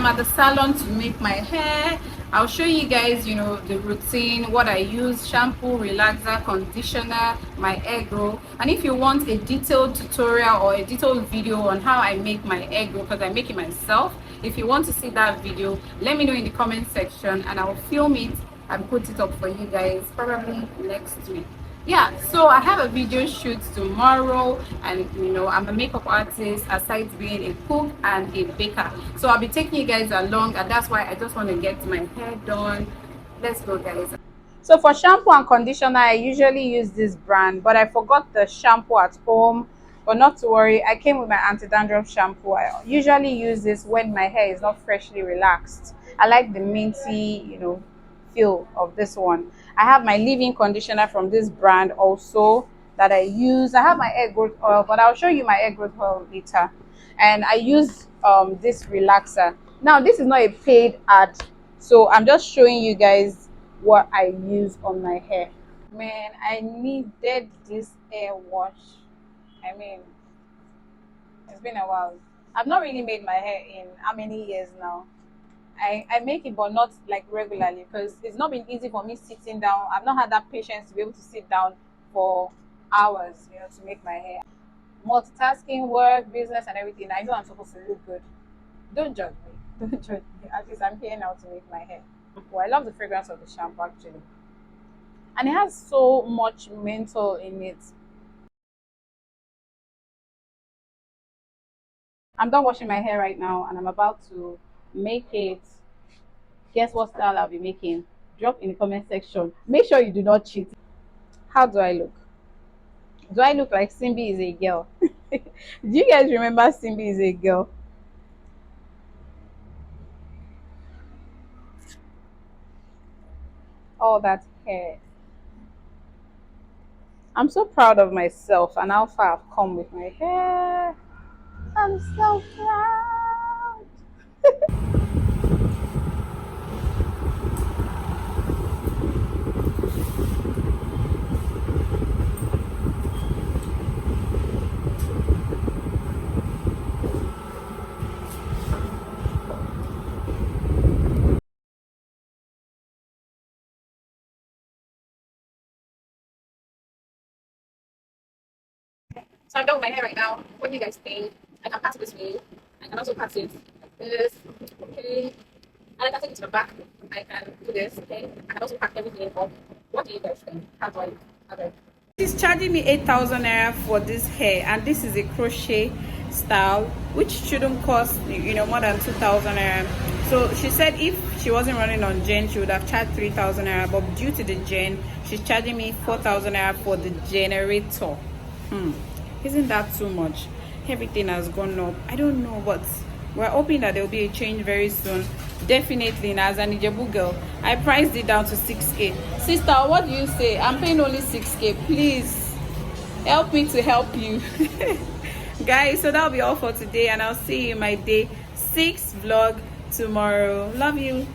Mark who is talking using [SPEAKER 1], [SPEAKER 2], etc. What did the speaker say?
[SPEAKER 1] at the salon to make my hair. I'll show you guys, you know, the routine, what I use, shampoo, relaxer, conditioner, my hair grow. And if you want a detailed tutorial or a detailed video on how I make my hair grow, because I make it myself, if you want to see that video, let me know in the comment section and I'll film it and put it up for you guys probably next week. Yeah, so I have a video shoot tomorrow, and you know, I'm a makeup artist aside being a cook and a baker, so I'll be taking you guys along, and that's why I just want to get my hair done. Let's go, guys. So for shampoo and conditioner, I usually use this brand, but I forgot the shampoo at home. But not to worry, I came with my anti-dandruff shampoo. I usually use this when my hair is not freshly relaxed. I like the minty, you know, feel of this one. I have my leave-in conditioner from this brand also that I use. I have my hair growth oil, but I'll show you my hair growth oil later. And I use this relaxer. Now this is not a paid ad, so I'm just showing you guys what I use on my hair. Man, I needed this hair wash. I mean, it's been a while. I've not really made my hair in how many years now? I make it, but not like regularly, because it's not been easy for me sitting down. I've not had that patience to be able to sit down for hours, you know, to make my hair. Multitasking, work, business, and everything. I know I'm supposed to look good. Don't judge me. Don't judge me. At least I'm here now to make my hair. Well, I love the fragrance of the shampoo actually, and it has so much menthol in it. I'm done washing my hair right now, and I'm about to make it. Guess what style I'll be making? Drop in the comment section. Make sure you do not cheat. How do I look? Do I look like Simbi is a girl? Do you guys remember Simbi is a girl? All that hair. I'm so proud of myself and how far I've come with my hair. I'm so proud. So I'm done with my hair right now. What do you guys think? I can pass it this way. I can also pass it like this. Okay. And I can take it to the back. I can do this. Okay. I can also pack everything up. What do you guys think? How do I look? Okay. She's charging me 8,000 naira for this hair, and this is a crochet style, which shouldn't cost, you know, more than 2,000 naira. So she said if she wasn't running on Gen, she would have charged 3,000 naira, but due to the Gen, she's charging me 4,000 naira for the generator. Isn't that too much? Everything has gone up. I don't know, but we're hoping that there will be a change very soon. Definitely. Now, as an Ijebu girl, I priced it down to 6K. Sister, what do you say? I'm paying only 6K. Please help me to help you. Guys, so that'll be all for today, and I'll see you in my day 6 vlog tomorrow. Love you.